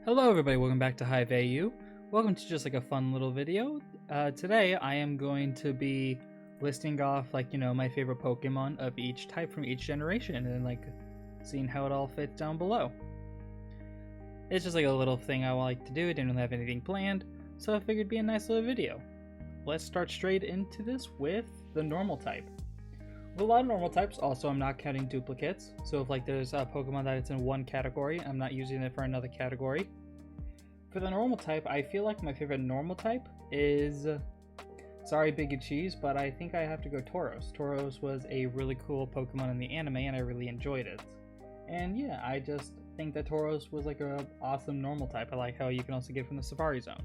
Hello everybody, welcome back to Hive AU. Welcome to just like a fun little video. Today I am going to be listing off my favorite Pokemon of each type from each generation and then seeing how it all fits down below. It's just like a little thing I like to do. I didn't really have anything planned, so I figured it'd be a nice little video. Let's start straight into this with the normal type. With a lot of normal types, also I'm not counting duplicates, so if there's a Pokemon that it's in one category, I'm not using it for another category. For the normal type, I feel like my favorite normal type is, sorry Big Cheese, but I think I have to go Tauros. Tauros was a really cool Pokemon in the anime and I really enjoyed it. And yeah, I just think that Tauros was like a awesome normal type. I like how you can also get from the Safari Zone.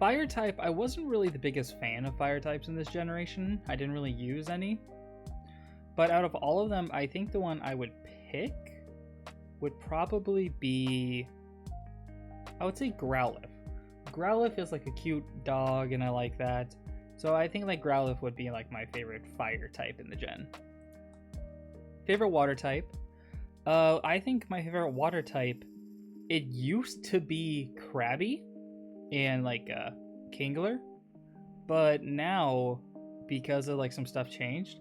Fire type, I wasn't really the biggest fan of fire types in this generation. I didn't really use any. But out of all of them, I think the one I would pick would probably be, I would say Growlithe. Growlithe is like a cute dog and I like that. So I think Growlithe would be like my favorite fire type in the gen. Favorite water type? I think my favorite water type, it used to be Krabby and Kingler, but now because of some stuff changed,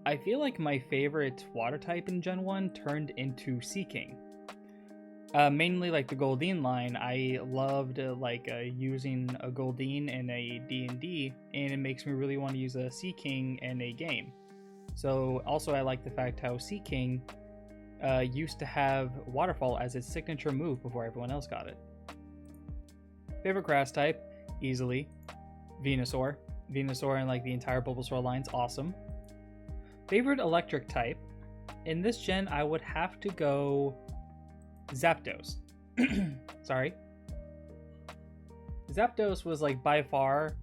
I feel like my favorite water type in Gen 1 turned into Seaking. Mainly the Goldeen line. I loved using a Goldeen in a D&D, and it makes me really want to use a Seaking in a game. So also I like the fact how Seaking used to have Waterfall as its signature move before everyone else got it. Favorite grass type, easily Venusaur. Venusaur and the entire Bulbasaur line's awesome. Favorite electric type, in this gen I would have to go Zapdos. Sorry. Zapdos was by far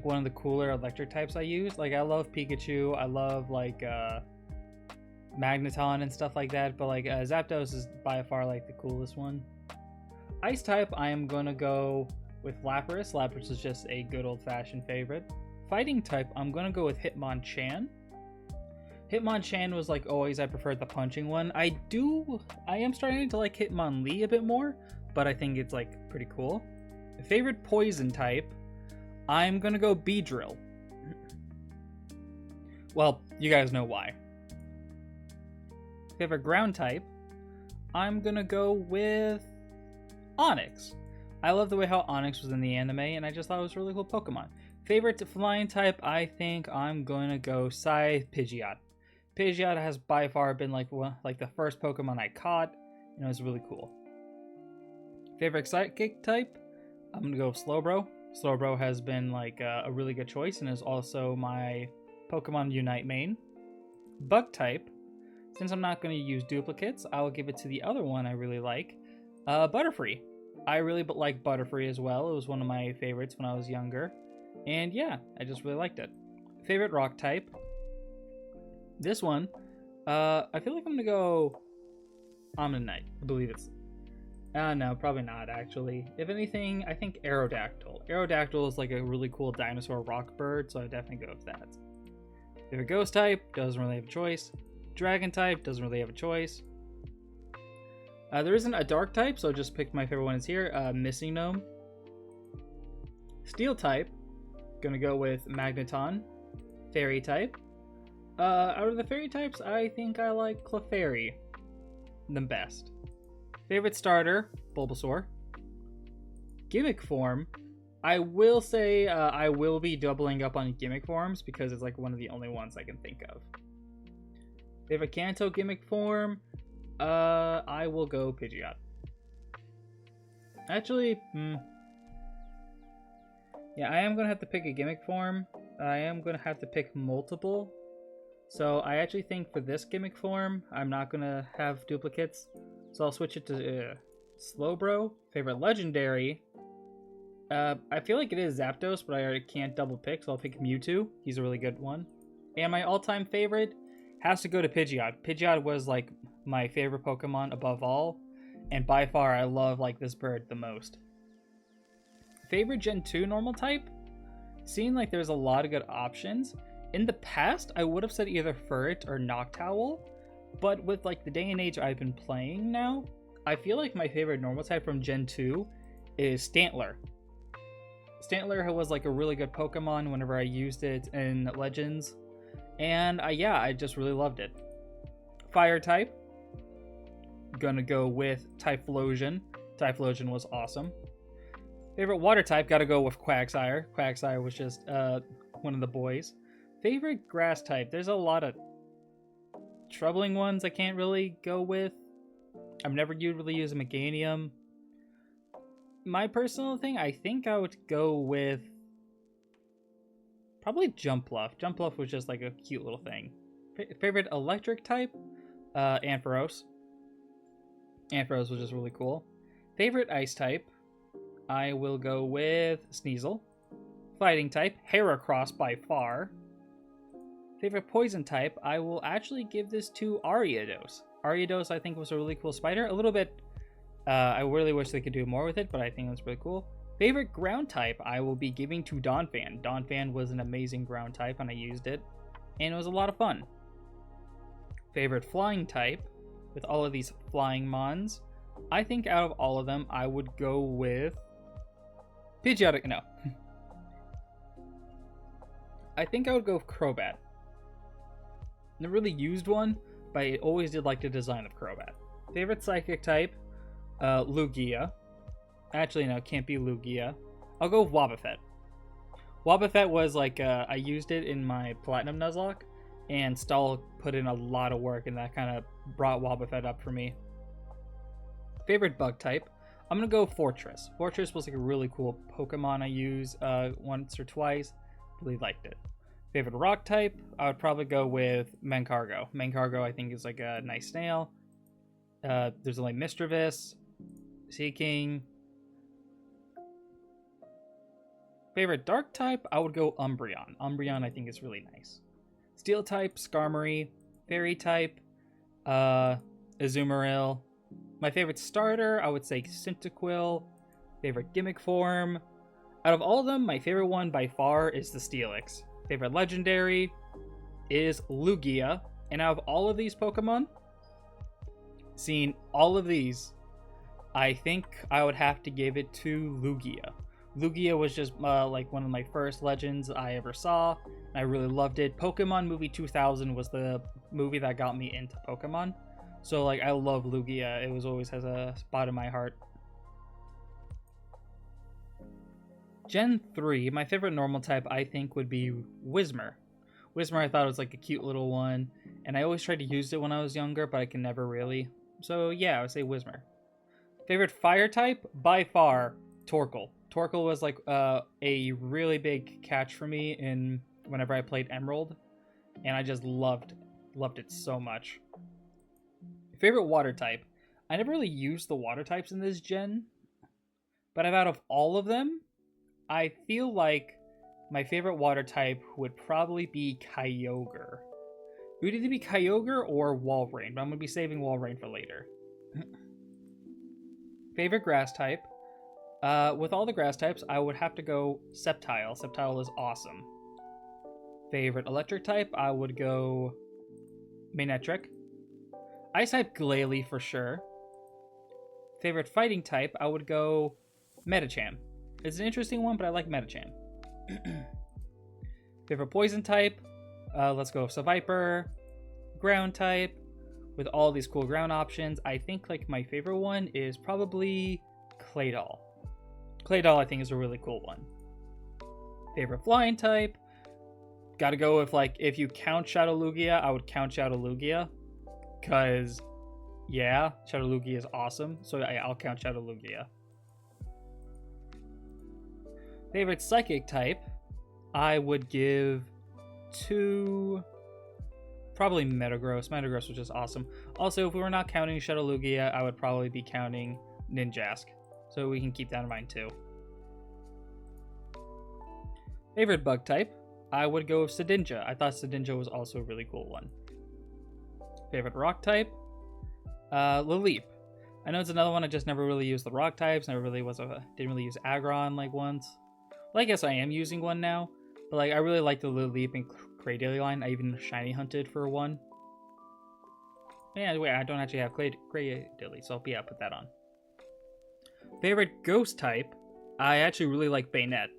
one of the cooler electric types I used. I love Pikachu, I love Magneton and stuff like that, but Zapdos is by far the coolest one. Ice type, I am gonna go with Lapras. Lapras is just a good old-fashioned favorite. Fighting type, I'm gonna go with Hitmonchan. Hitmonchan was always, I preferred the punching one. I am starting to like Hitmonlee a bit more, but I think it's pretty cool. Favorite poison type, I'm gonna go Beedrill. Well, you guys know why. Favorite ground type, I'm gonna go with Onix. I love the way how Onix was in the anime, and I just thought it was a really cool Pokemon. Favorite flying type, I think I'm going to go Pidgeot. Pidgeot has by far been the first Pokemon I caught, and it was really cool. Favorite psychic type, I'm going to go Slowbro. Slowbro has been a really good choice and is also my Pokemon Unite main. Bug type, since I'm not going to use duplicates, I will give it to the other one I really like. Butterfree. I really like Butterfree as well. It was one of my favorites when I was younger. And yeah, I just really liked it. Favorite rock type. This one, I feel like I'm going to go Omanyte. I believe it's... no, probably not actually. If anything, I think Aerodactyl. Aerodactyl is a really cool dinosaur rock bird, so I definitely go with that. Favorite ghost type, doesn't really have a choice. Dragon type, doesn't really have a choice. There isn't a dark type, so I just picked my favorite one is here, Missing Gnome. Steel type, gonna go with Magneton. Fairy type. Out of the fairy types, I think I like Clefairy the best. Favorite starter, Bulbasaur. Gimmick form, I will say I will be doubling up on gimmick forms because it's one of the only ones I can think of. Favorite Kanto gimmick form, I will go Pidgeot. Actually, yeah, I am going to have to pick a gimmick form. I am going to have to pick multiple. So I actually think for this gimmick form, I'm not going to have duplicates. So I'll switch it to Slowbro. Favorite legendary, I feel like it is Zapdos, but I can't double pick, so I'll pick Mewtwo. He's a really good one. And my all-time favorite has to go to Pidgeot. Pidgeot was my favorite Pokemon above all, and by far I love this bird the most. Favorite Gen 2 normal type? Seeing there's a lot of good options. In the past, I would have said either Furret or Noctowl, but with the day and age I've been playing now, I feel like my favorite normal type from Gen 2 is Stantler. Stantler was like a really good Pokemon whenever I used it in Legends. And yeah, I just really loved it. Fire type. Gonna go with Typhlosion. Typhlosion was awesome. Favorite water type, gotta go with Quagsire. Quagsire was just one of the boys. Favorite grass type, there's a lot of troubling ones I can't really go with. I've never really used Meganium. My personal thing, I think I would go with probably Jumpluff. Jumpluff was just like a cute little thing. Favorite electric type, Ampharos. Ampharos was just really cool. Favorite ice type, I will go with Sneasel. Fighting type, Heracross by far. Favorite poison type, I will actually give this to Ariados. Ariados I think was a really cool spider. A little bit, I really wish they could do more with it, but I think that's really cool. Favorite ground type, I will be giving to Donphan. Donphan was an amazing ground type and I used it, and it was a lot of fun. Favorite flying type, with all of these flying mons, I think out of all of them, I would go with Pidgeotto. No. I think I would go with Crobat. Never really used one, but I always did like the design of Crobat. Favorite psychic type, Lugia. Actually, no, it can't be Lugia. I'll go with Wobbuffet. Wobbuffet was like, I used it in my Platinum Nuzlocke, and Stahl put in a lot of work, and that kind of brought Wobbuffet up for me. Favorite bug type, I'm going to go Fortress. Fortress was like a really cool Pokemon I used once or twice. Really liked it. Favorite rock type, I would probably go with Mancargo. Mancargo I think is like a nice snail. There's only Mischievous, Seaking. Favorite dark type, I would go Umbreon. Umbreon I think is really nice. Steel type, Skarmory. Fairy type, Azumarill. My favorite starter, I would say Cyndaquil. Favorite gimmick form, out of all of them, my favorite one by far is the Steelix. Favorite legendary is Lugia. And out of all of these Pokemon, seeing all of these, I think I would have to give it to Lugia. Lugia was just like one of my first legends I ever saw. And I really loved it. Pokemon Movie 2000 was the movie that got me into Pokemon. So like I love Lugia. It was always has a spot in my heart. Gen 3, my favorite normal type I think would be Whismur. Whismur I thought was like a cute little one, and I always tried to use it when I was younger, but I can never really. So yeah, I would say Whismur. Favorite fire type? By far, Torkoal. Torkoal was like a really big catch for me in whenever I played Emerald, and I just loved it so much. Favorite water type? I never really used the water types in this gen, but out of all of them, I feel like my favorite water type would probably be Kyogre. It would either be Kyogre or Walrein, but I'm going to be saving Walrein for later. Favorite grass type? With all the grass types, I would have to go Sceptile. Sceptile is awesome. Favorite electric type? I would go Manectric. Ice type, Glalie for sure. Favorite fighting type? I would go Medicham. It's an interesting one, but I like Medicham. Favorite poison type? Let's go Seviper. Ground type. With all these cool ground options, I think like my favorite one is probably Claydol. Claydol I think is a really cool one. Favorite flying type? Gotta go with like, if you count Shadow Lugia, I would count Shadow Lugia. Cause yeah, Shadow Lugia is awesome. So I'll count Shadow Lugia. Favorite psychic type, I would give to probably Metagross. Metagross was just awesome. Also, if we were not counting Shadow Lugia, I would probably be counting Ninjask. So we can keep that in mind too. Favorite bug type, I would go with Sedinja. I thought Sedinja was also a really cool one. Favorite rock type, Lileep. I know it's another one I just never really used the rock types. Didn't really use Aggron like once. Well, I guess I am using one now, but like I really like the Lileep and Cradily line. I even shiny hunted for one. Yeah, wait, I don't actually have Gray Dilly, so yeah, put that on. Favorite ghost type? I actually really like Bayonet.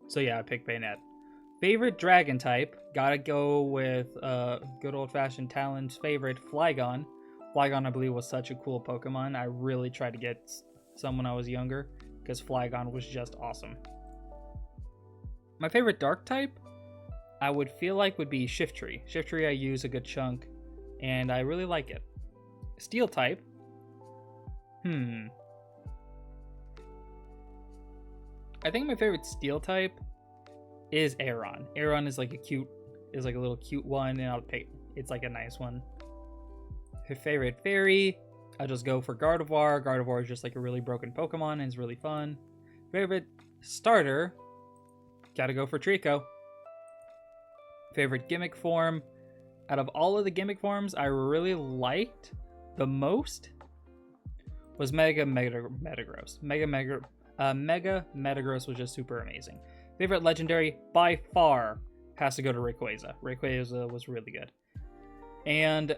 So yeah, I picked Bayonet. Favorite dragon type? Gotta go with good old-fashioned Talon's favorite, Flygon. Flygon, I believe, was such a cool Pokemon. I really tried to get some when I was younger, because Flygon was just awesome. My favorite dark type? I would feel like would be Shiftry. Shiftry I use a good chunk, and I really like it. Steel type? I think my favorite steel type is Aeron. Aeron is like a little cute one, and I'll pick. It's like a nice one. Her favorite fairy, I'll just go for Gardevoir. Gardevoir is just like a really broken Pokemon and it's really fun. Favorite starter, gotta go for Trico. Favorite gimmick form, out of all of the gimmick forms, I really liked the most was Mega Metagross. Mega Metagross was just super amazing. Favorite legendary, by far, has to go to Rayquaza. Rayquaza was really good. And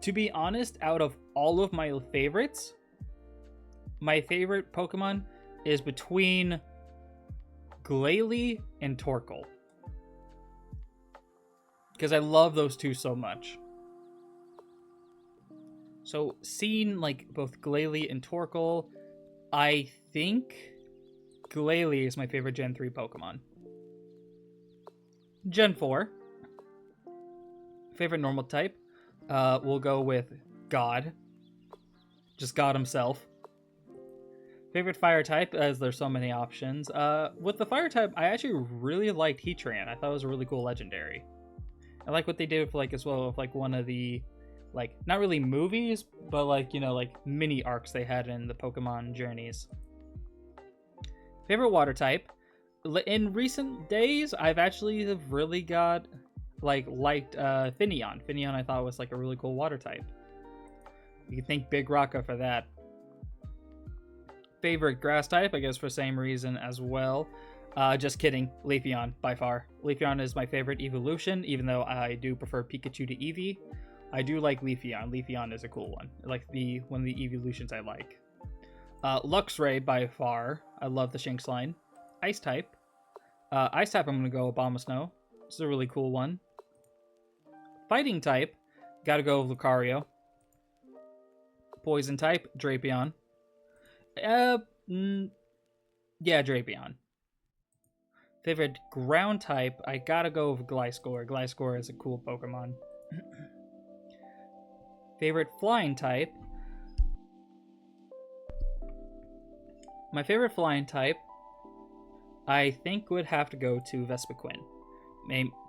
to be honest, out of all of my favorites, my favorite Pokemon is between Glalie and Torkoal. Because I love those two so much. So seeing like both Glalie and Torkoal, I think Glalie is my favorite Gen 3 Pokemon. Gen 4. Favorite normal type? We'll go with God. Just God himself. Favorite fire type, as there's so many options. With the fire type, I actually really liked Heatran. I thought it was a really cool legendary. I like what they did with like as well with like one of the like not really movies, but like, you know, like mini arcs they had in the Pokemon journeys. Favorite water type. In recent days, I've actually really got liked Finneon. Finneon I thought was like a really cool water type. You can thank Big Rocka for that. Favorite grass type, I guess for the same reason as well. Just kidding, Leafeon by far. Leafeon is my favorite evolution, even though I do prefer Pikachu to Eevee. I do like Leafeon. Leafeon is a cool one. Like one of the evolutions I like. Luxray by far. I love the Shinx line. Ice type. I'm gonna go Abomasnow. This is a really cool one. Fighting type, gotta go with Lucario. Poison type, Drapion. Yeah, Drapion. Favorite ground type, I gotta go with Gliscor. Gliscor is a cool Pokemon. Favorite flying type. My favorite flying type, I think would have to go to Vespiquen.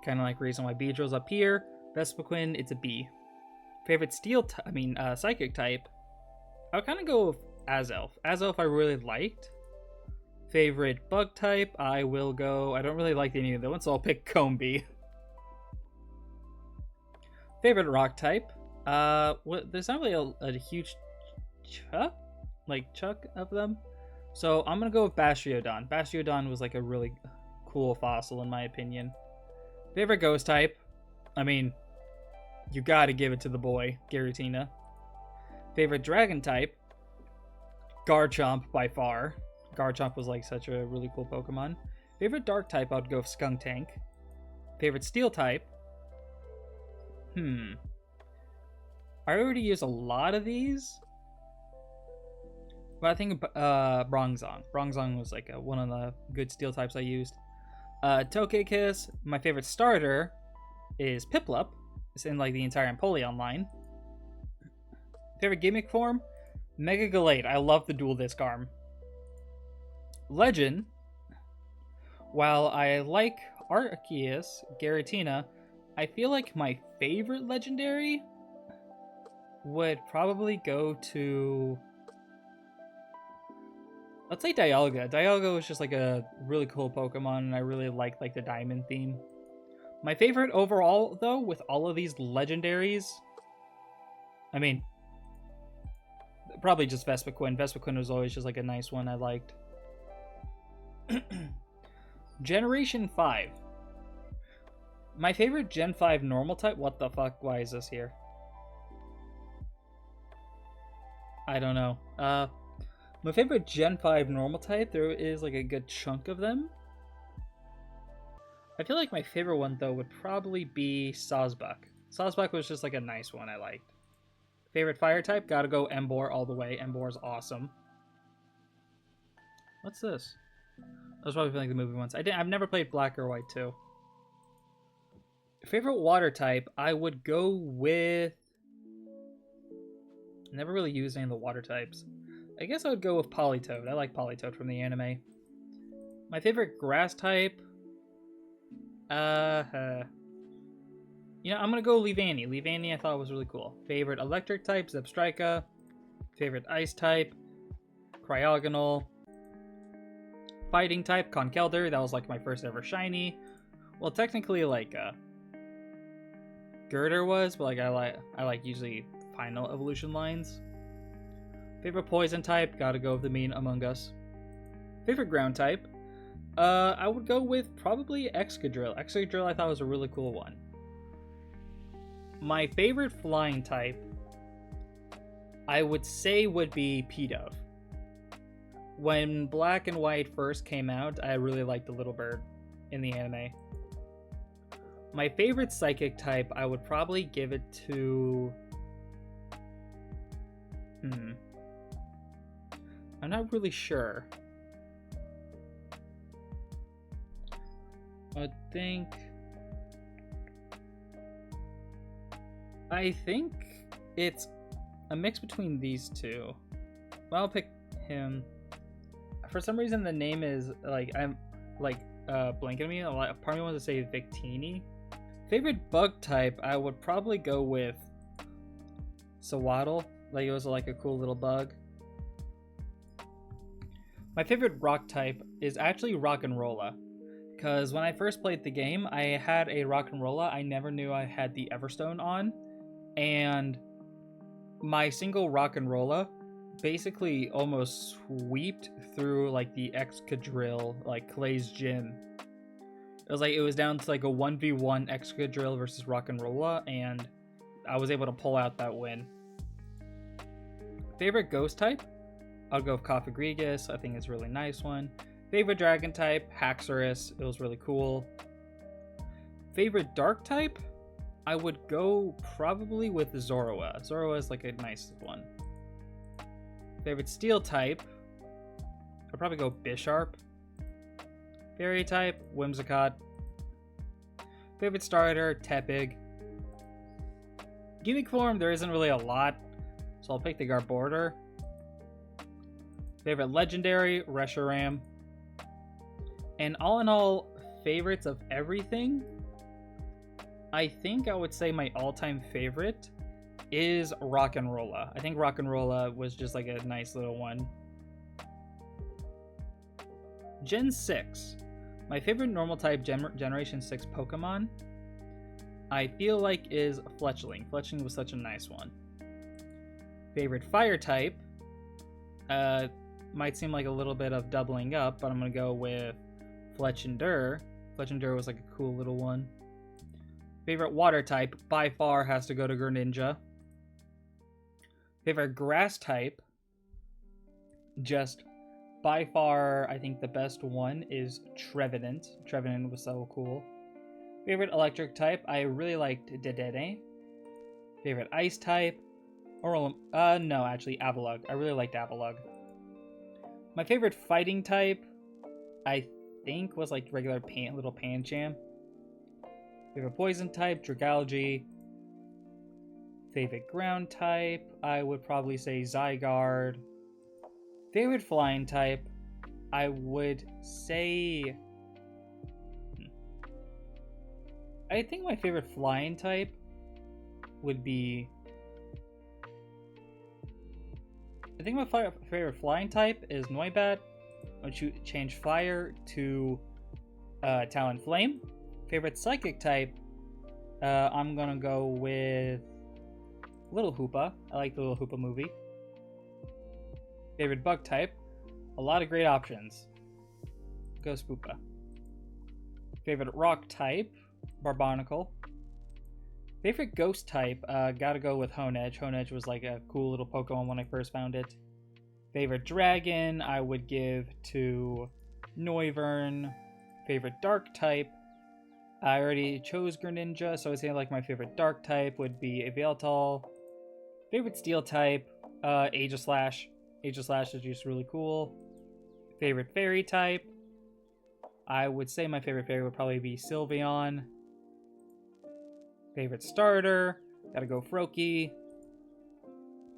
Kind of like reason why Beedrill's up here. Vespiquen, it's a B. Favorite psychic type, I'll kind of go with Azelf. Azelf I really liked. Favorite bug type, I don't really like any of the ones, so I'll pick Combee. Favorite rock type, there's not really a huge chunk of them. So I'm going to go with Bastiodon. Bastiodon was like a really cool fossil in my opinion. Favorite ghost type, you gotta give it to the boy, Giratina. Favorite dragon type, Garchomp by far. Garchomp was like such a really cool Pokemon. Favorite dark type, I'd go with Skuntank. Favorite steel type, I already use a lot of these. But I think Bronzong. Bronzong was like one of the good steel types I used. Togekiss, my favorite starter is Piplup. It's in like the entire Empoleon line. Favorite gimmick form? Mega Gallade. I love the dual disc arm. Legend. While I like Arceus, Giratina, I feel like my favorite legendary would probably go to... Let's say Dialga. Dialga was just like a really cool Pokemon, and I really liked like the diamond theme. My favorite overall, though, with all of these legendaries, probably just Vespiquen. Vespiquen was always just like a nice one I liked. Generation 5. My favorite Gen 5 normal type? What the fuck? Why is this here? I don't know. My favorite Gen 5 normal type, there is like a good chunk of them. I feel like my favorite one, though, would probably be Sawsbuck. Sawsbuck was just like a nice one I liked. Favorite fire type, gotta go Emboar all the way. Emboar's awesome. What's this? I was probably playing the movie once. I've never played Black or White 2. Favorite water type, I would go with... Never really used any of the water types. I guess I would go with Politoed. I like Politoed from the anime. My favorite grass type... You know, I'm gonna go Leavanny. Leavanny I thought was really cool. Favorite electric type, Zebstrika. Favorite ice type, Cryogonal. Fighting type, Conkeldurr. That was like my first ever shiny. Well, technically like Girder was, but like I like usually final evolution lines. Favorite poison type, gotta go with the mean Among Us. Favorite ground type, I would go with probably Excadrill. Excadrill I thought was a really cool one. My favorite flying type, I would say would be Pidove. When Black and White first came out, I really liked the little bird in the anime. My favorite psychic type, I would probably give it to... I'm not really sure. I think it's a mix between these two. Well, I'll pick him. For some reason, the name is blanking on me. Part of me wants to say Victini. Favorite bug type, I would probably go with Sawaddle. Like, it was like a cool little bug. My favorite rock type is actually Rock'n'Rolla. Because when I first played the game, I had a Rock'n'Rolla. I never knew I had the Everstone on. And my single Rock'n'Rolla basically almost sweeped through like the Excadrill, like Clay's gym. It was down to like a 1v1 Excadrill versus Rock'n'Rolla, and I was able to pull out that win. Favorite ghost type? I'll go with Cofagrigus. I think it's a really nice one. Favorite dragon type? Haxorus. It was really cool. Favorite dark type? I would go probably with Zorua. Zorua is like a nice one. Favorite steel type? I'd probably go Bisharp. Fairy type? Whimsicott. Favorite starter? Tepig. Gimmick form, there isn't really a lot, so I'll pick the Garbodor. Favorite legendary? Reshiram. And all in all, favorites of everything, I think I would say my all-time favorite is Rock'n'Rolla. I think Rock'n'Rolla was just like a nice little one. Gen 6. My favorite normal type Generation 6 Pokemon, I feel like, is Fletchling. Fletchling was such a nice one. Favorite fire type, might seem like a little bit of doubling up, but I'm going to go with Fletchinder. Fletchinder was like a cool little one. Favorite water type, by far, has to go to Greninja. Favorite grass type, just by far, I think the best one is Trevenant. Trevenant was so cool. Favorite electric type, I really liked Dedenne. Favorite ice type, Avalugg. I really liked Avalugg. My favorite fighting type, I think, was like regular little Pancham. Favorite poison type, Dragalge. Favorite ground type, I would probably say Zygarde. Favorite flying type, I would say... I think my favorite flying type would be... I think my favorite flying type is Noibat. I would change fire to Talonflame. Favorite psychic type, I'm gonna go with Little Hoopa. I like the Little Hoopa movie. Favorite bug type, a lot of great options. Go Spoopa. Favorite rock type, Barbonicle. Favorite ghost type, gotta go with Honedge. Honedge was like a cool little Pokemon when I first found it. Favorite dragon, I would give to Noivern. Favorite dark type, I already chose Greninja, so I would say like my favorite dark type would be a Yveltal. Favorite steel type, Aegislash. Aegislash is just really cool. Favorite fairy type, I would say my favorite fairy would probably be Sylveon. Favorite starter, gotta go Froakie.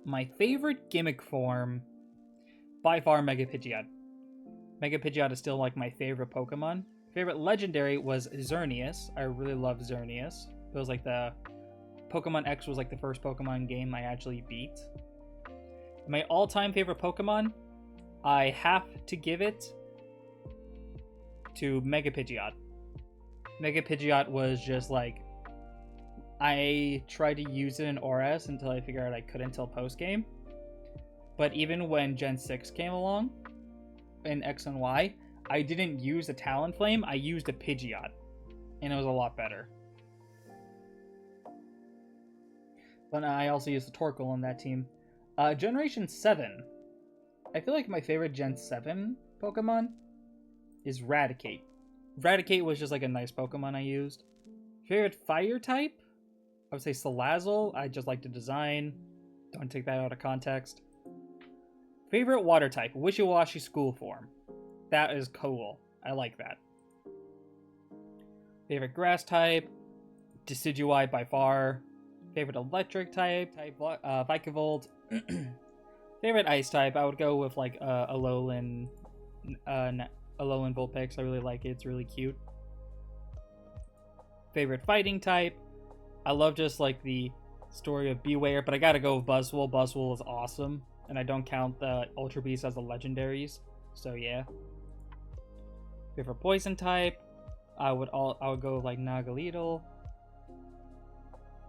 My favorite gimmick form, by far Mega Pidgeot. Mega Pidgeot is still like my favorite Pokemon. Favorite legendary was Xerneas. I really love Xerneas. It was like the Pokemon X was like the first Pokemon game I actually beat. My all-time favorite Pokemon, I have to give it to Mega Pidgeot. Mega Pidgeot was just like, I tried to use it in ORAS until I figured out I couldn't until post-game. But even when Gen 6 came along, in X and Y, I didn't use a Talonflame, I used a Pidgeot. And it was a lot better. But I also used the Torkoal on that team. Generation 7. I feel like my favorite Gen 7 Pokemon is Raticate. Raticate was just like a nice Pokemon I used. Favorite fire type? I would say Salazzle. I just like the design. Don't take that out of context. Favorite water type? Wishiwashi School Form. That is cool. I like that. Favorite grass type? Decidueye by far. Favorite electric type? Vikavolt. Favorite ice type? I would go with like Alolan Vulpix. I really like it. It's really cute. Favorite fighting type? I love just like the story of Bewear, but I gotta go with Buzzwole. Buzzwole is awesome, and I don't count the Ultra Beasts as the legendaries, so yeah. Favorite poison type? I would go with like Nagaleedle.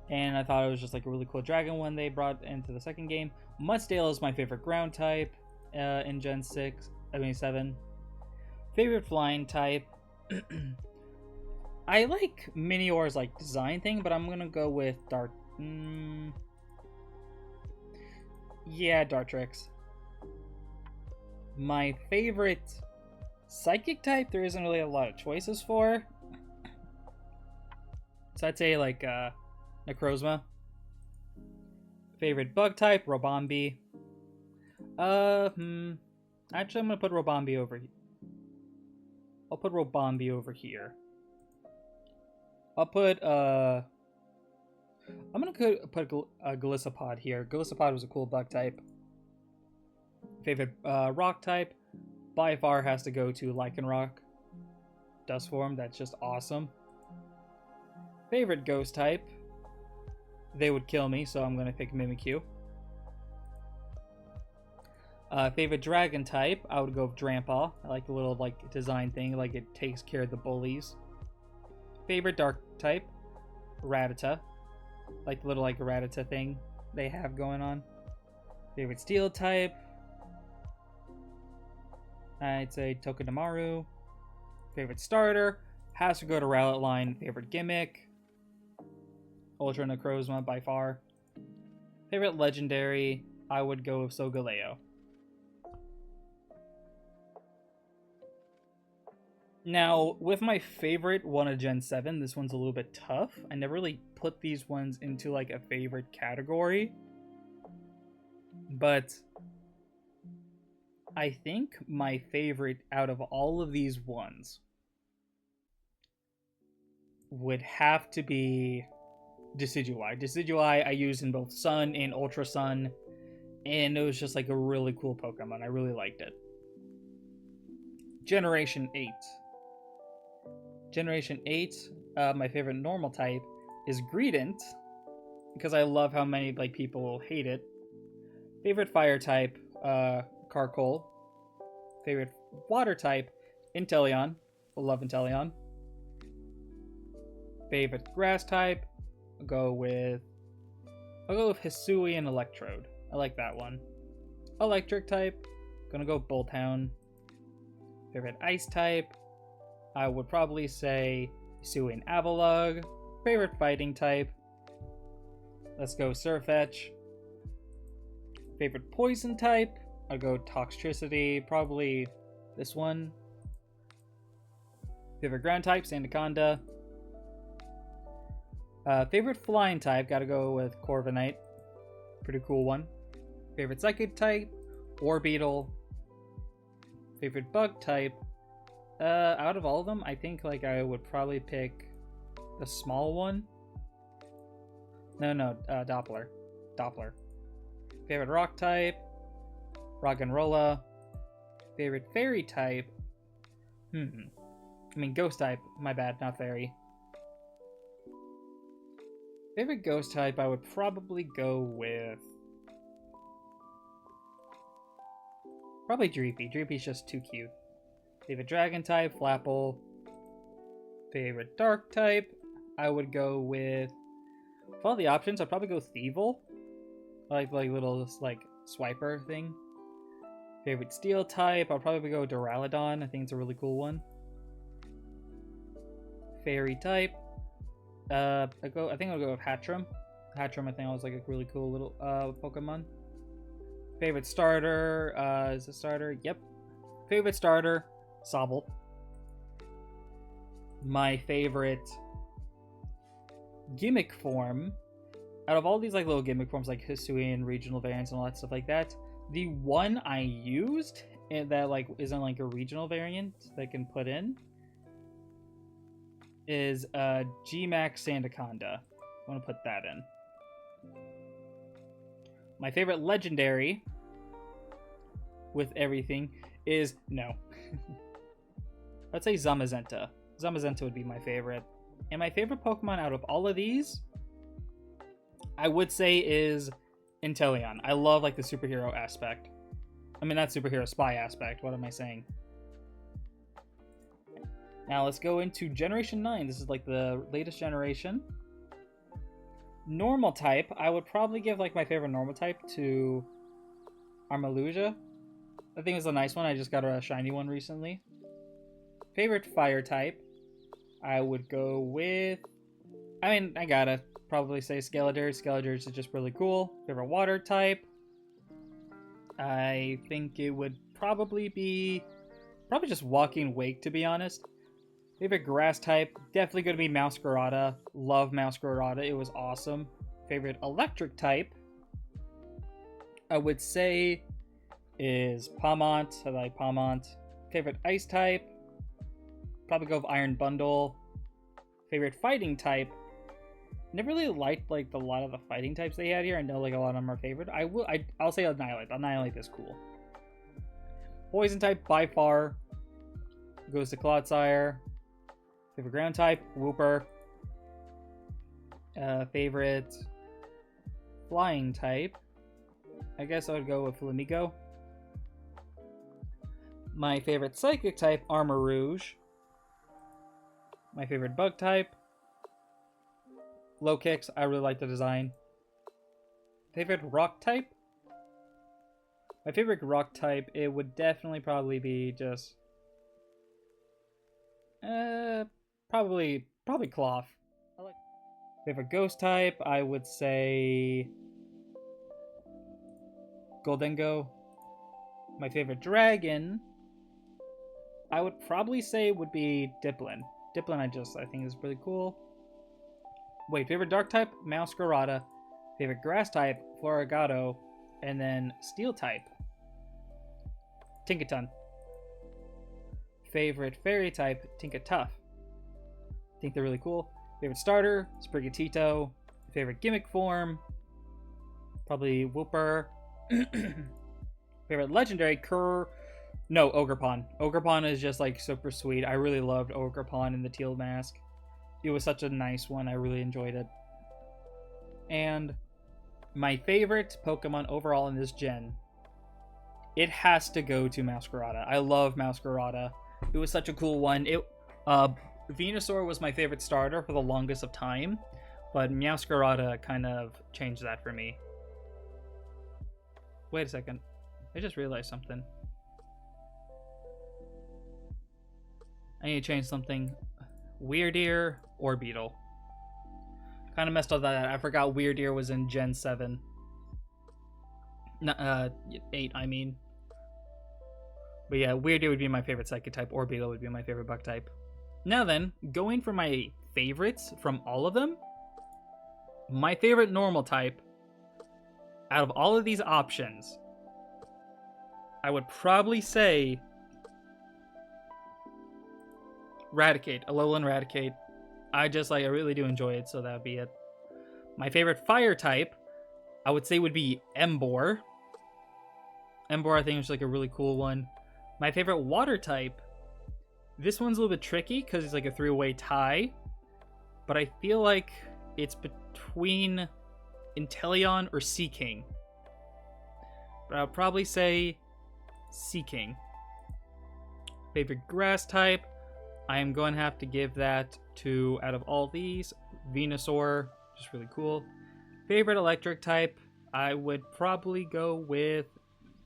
And I thought it was just like a really cool dragon one they brought into the second game. Mudsdale is my favorite ground type in Gen 7. Favorite flying type? I like Minior's like design thing, but I'm gonna go with Dartrix. My favorite psychic type, there isn't really a lot of choices for. So I'd say like Necrozma. Favorite bug type, Robombi. Actually I'm gonna put Robombi over here. I'll put Robombi over here. I'll put I'm gonna put a Golisopod here. Golisopod was a cool bug type. Favorite rock type, by far has to go to Lycanroc. Dust form, that's just awesome. Favorite ghost type, they would kill me, so I'm gonna pick Mimikyu. Favorite dragon type, I would go with Drampa. I like the little like design thing, like it takes care of the bullies. Favorite dark type, Rattata. Like the little like Rattata thing they have going on. Favorite steel type, I'd say Togedemaru. Favorite starter has to go to Rowlet line. Favorite gimmick, Ultra Necrozma by far. Favorite legendary, I would go with Solgaleo. Now, with my favorite one of Gen 7, this one's a little bit tough. I never really put these ones into like a favorite category. But I think my favorite out of all of these ones would have to be Decidueye. Decidueye I used in both Sun and Ultra Sun, and it was just like a really cool Pokemon. I really liked it. Generation 8. Generation 8, my favorite normal type is Greedent, because I love how many like people hate it. Favorite fire type, Carkol. Favorite water type, Inteleon. I love Inteleon. Favorite grass type, I'll go with Hisuian Electrode. I like that one. Electric type, gonna go Bolthound. Favorite ice type, I would probably say Hisuian Avalugg. Favorite fighting type, Let's go Surfetch. Favorite poison type? I'll go Toxtricity. Probably this one. Favorite ground type? Sandaconda. Favorite flying type? Gotta go with Corviknight. Pretty cool one. Favorite psychic type? Orbeetle. Favorite bug type? Out of all of them, I think like I would probably pick the small one. No, Doppler. Favorite rock type? Roggenrola. Favorite fairy type? I mean ghost type. My bad, not fairy. Favorite ghost type, I would probably go with... probably Dreepy. Dreepy's just too cute. Favorite dragon type, Flapple. Favorite dark type, I would go with... for all the options, I'd probably go Thievul. Like little like swiper thing. Favorite steel type, I'll probably go Duraludon. I think it's a really cool one. Fairy type, I think I'll go with Hatchram. Hatchram, I think was like a really cool little Pokemon. Favorite starter, is it starter? Yep. Favorite starter, Sobble. My favorite gimmick form, out of all these like little gimmick forms like Hisuian, regional variants, and all that stuff like that, the one I used and that like isn't like a regional variant that I can put in is G-Max Sandaconda. I want to put that in. My favorite legendary with everything is no. I'd say Zamazenta. Zamazenta would be my favorite. And my favorite Pokemon out of all of these, I would say is Inteleon. I love like the superhero aspect. I mean, not superhero, spy aspect. What am I saying? Now let's go into Generation 9. This is like the latest generation. Normal type, I would probably give like my favorite normal type to Armaluja. I think it's a nice one. I just got a shiny one recently. Favorite fire type, I would go with... I mean, I gotta probably say Skeledirge. Skeledirge is just really cool. Favorite water type, I think it would probably be... probably just Walking Wake, to be honest. Favorite grass type, definitely going to be Mouscarada. Love Mouscarada, it was awesome. Favorite electric type, I would say is Pawmont. I like Pawmont. Favorite ice type, probably go with Iron Bundle. Favorite fighting type, never really liked like a lot of the fighting types they had here. I know like a lot of them are favorite. I'll say Annihilate. Annihilate is cool. Poison type by far goes to Clodsire. Favorite ground type, Wooper. Favorite flying type, I guess I would go with Flamigo. My favorite psychic type, Armarouge. My favorite bug type, Lokix. I really like the design. Favorite rock type? My favorite rock type, it would definitely probably be just... probably Cloth. Favorite ghost type, I would say Goldengo. My favorite dragon, I would probably say would be Dipplin. Dipplin I think is really cool. Wait, favorite dark type, Mouscarada. Favorite grass type, Floragato. And then steel type, Tinkaton. Favorite fairy type, Tinkatuff. I think they're really cool. Favorite starter, Sprigatito. Favorite gimmick form, probably Wooper. Favorite legendary, Ogerpon. Ogerpon is just like super sweet. I really loved Ogerpon in the teal mask. It was such a nice one. I really enjoyed it. And my favorite Pokemon overall in this gen, it has to go to Mouscarada. I love Mouscarada. It was such a cool one. Venusaur was my favorite starter for the longest of time, but Meowscarada kind of changed that for me. Wait a second. I just realized something. I need to change something. Weirdeer or Beetle. Kind of messed up that. I forgot Weirdeer was in Gen 7. No, 8, I mean. But yeah, Weirdeer would be my favorite Psychic type. Orbeetle would be my favorite Bug type. Now then, going for my favorites from all of them, my favorite normal type, out of all of these options, I would probably say Raticate, Alolan Raticate. I really do enjoy it, so that would be it. My favorite fire type, I would say would be Emboar. Emboar, I think, is like a really cool one. My favorite water type, this one's a little bit tricky because it's like a 3-way tie, but I feel like it's between Inteleon or Seaking. But I'll probably say Seaking. Favorite grass type, I am going to have to give that to, out of all these, Venusaur, just really cool. Favorite electric type, I would probably go with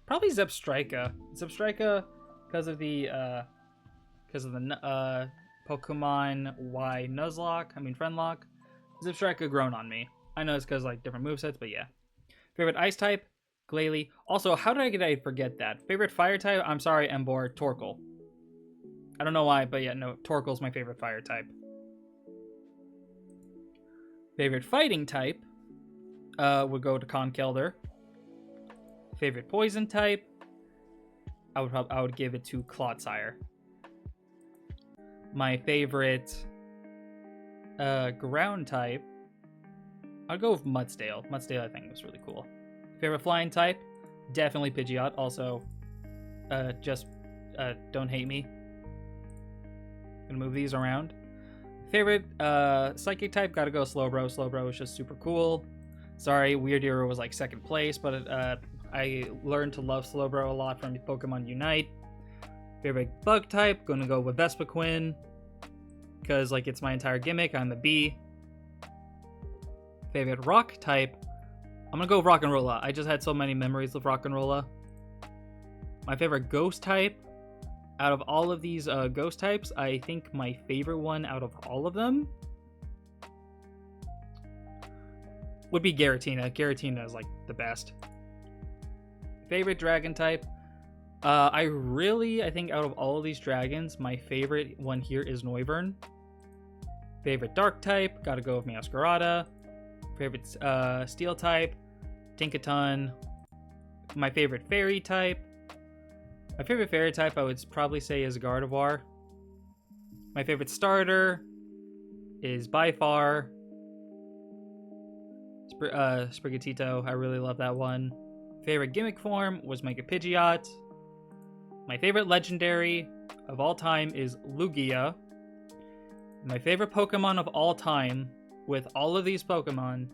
Zebstrika. Zebstrika, because of the Pokemon Y Friendlock. Zebstrika grown on me. I know it's because like different movesets, but yeah. Favorite ice type, Glalie. Also, how did I forget that? Favorite fire type, I'm sorry, Emboar, Torkoal. I don't know why, but yeah, no, Torkoal's my favorite fire type. Favorite fighting type would go to Conkeldurr. Favorite poison type, I would give it to Clodsire. My favorite ground type, I'd go with Mudsdale. Mudsdale, I think, was really cool. Favorite flying type, definitely Pidgeot. Also, don't hate me. Gonna move these around. Favorite psychic type, gotta go Slowbro. Slowbro is just super cool. Sorry, Weirdeer was like second place, but I learned to love Slowbro a lot from Pokemon Unite. Favorite bug type, gonna go with Vespiquen, because like it's my entire gimmick. I'm the bee. Favorite rock type, I'm gonna go Rock'n'Rolla. I just had so many memories of Rock'n'Rolla. My favorite ghost type, out of all of these ghost types, I think my favorite one out of all of them would be Giratina. Giratina is like the best. Favorite dragon type, I think out of all of these dragons, my favorite one here is Noivern. Favorite dark type, gotta go with Meowscarada. Favorite steel type, Tinkaton. My favorite fairy type, I would probably say is Gardevoir. My favorite starter is by far Sprigatito. I really love that one. Favorite gimmick form was Mega Pidgeot. My favorite legendary of all time is Lugia. My favorite Pokemon of all time, with all of these Pokemon,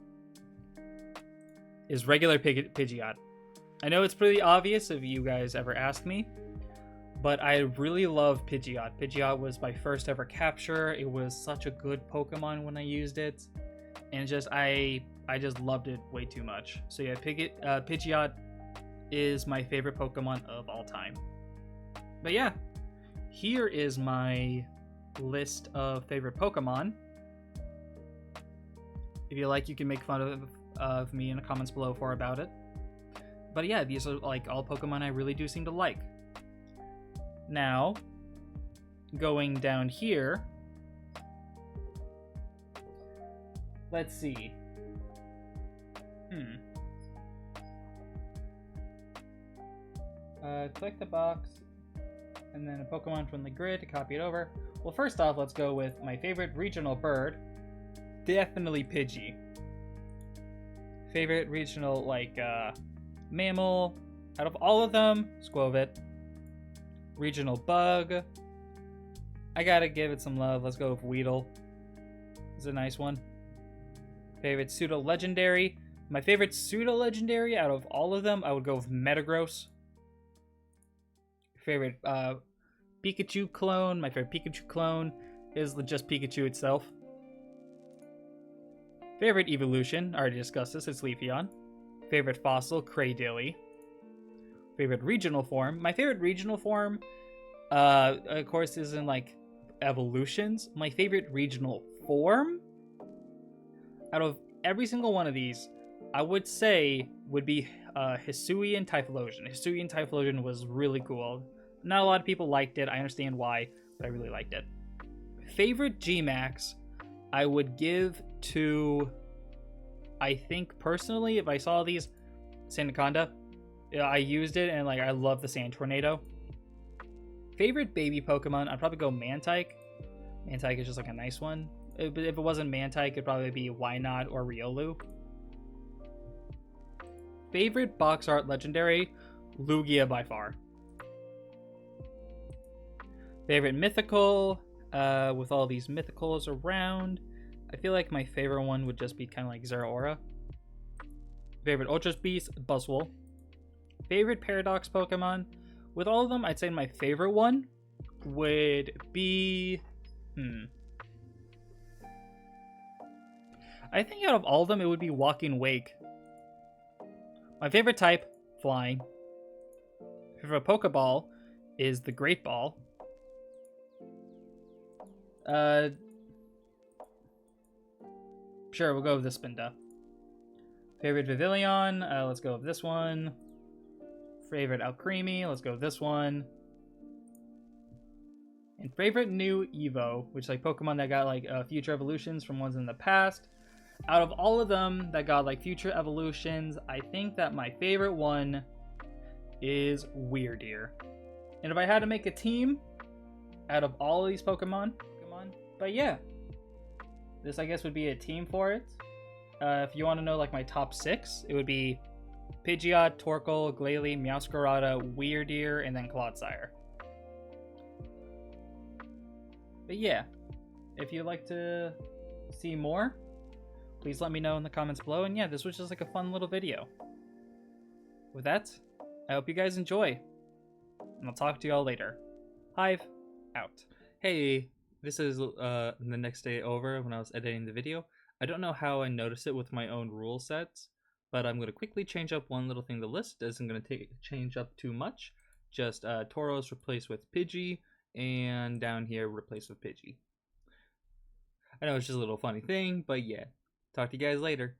is regular Pidgeot. I know it's pretty obvious if you guys ever ask me, but I really love Pidgeot. Pidgeot was my first ever capture. It was such a good Pokemon when I used it, and I just loved it way too much. So yeah, Pidgeot is my favorite Pokemon of all time. But yeah, here is my list of favorite Pokemon. If you like, you can make fun of me in the comments below about it. But yeah, these are like all Pokemon I really do seem to like. Now, going down here, let's see. Click the box, and then a Pokemon from the grid to copy it over. Well, first off, let's go with my favorite regional bird. Definitely Pidgey. Favorite regional, mammal, out of all of them, Squovit. Regional bug, I gotta give it some love. Let's go with Weedle. It's a nice one. Favorite pseudo-legendary. My favorite pseudo-legendary out of all of them, I would go with Metagross. Favorite Pikachu clone. My favorite Pikachu clone is just Pikachu itself. Favorite evolution, I already discussed this, it's Leafeon. Favorite fossil, Cradily. Favorite regional form. My favorite regional form, of course, isn't like evolutions. My favorite regional form, out of every single one of these, I would say would be Hisuian Typhlosion. Hisuian Typhlosion was really cool. Not a lot of people liked it. I understand why, but I really liked it. Favorite G-Max, I would give to, I think personally, if I saw these, Sandaconda. I used it and like I love the Sand Tornado. Favorite baby Pokemon, I'd probably go Mantike. Mantike is just like a nice one. If it wasn't Mantike, it'd probably be Wynot or Riolu. Favorite box art legendary, Lugia by far. Favorite mythical, with all these mythicals around, I feel like my favorite one would just be kind of like Zeraora. Favorite Ultra Beast, Buzzwole. Favorite Paradox Pokemon, with all of them, I'd say my favorite one would be... I think out of all of them, it would be Walking Wake. My favorite type, Flying. Favorite Pokeball is the Great Ball. Sure, we'll go with the Spinda. Favorite Vivillon, let's go with this one. Favorite Alcremie, let's go with this one. And favorite new Evo, which like Pokemon that got like future evolutions from ones in the past. Out of all of them that got like future evolutions, I think that my favorite one is Weirdeer. And if I had to make a team out of all of these Pokemon, but yeah, this I guess would be a team for it. If you want to know like my top 6, it would be Pidgeot, Torkoal, Glalie, Meowscarada, Weirdeer, and then Clodsire. But yeah, if you'd like to see more, please let me know in the comments below. And yeah, this was just like a fun little video. With that, I hope you guys enjoy, and I'll talk to y'all later. Hive, out. Hey, this is the next day over when I was editing the video. I don't know how I noticed it with my own rule sets, but I'm going to quickly change up one little thing. The list isn't going to change up too much. Just Tauros replaced with Pidgey, and down here replaced with Pidgey. I know it's just a little funny thing, but yeah. Talk to you guys later.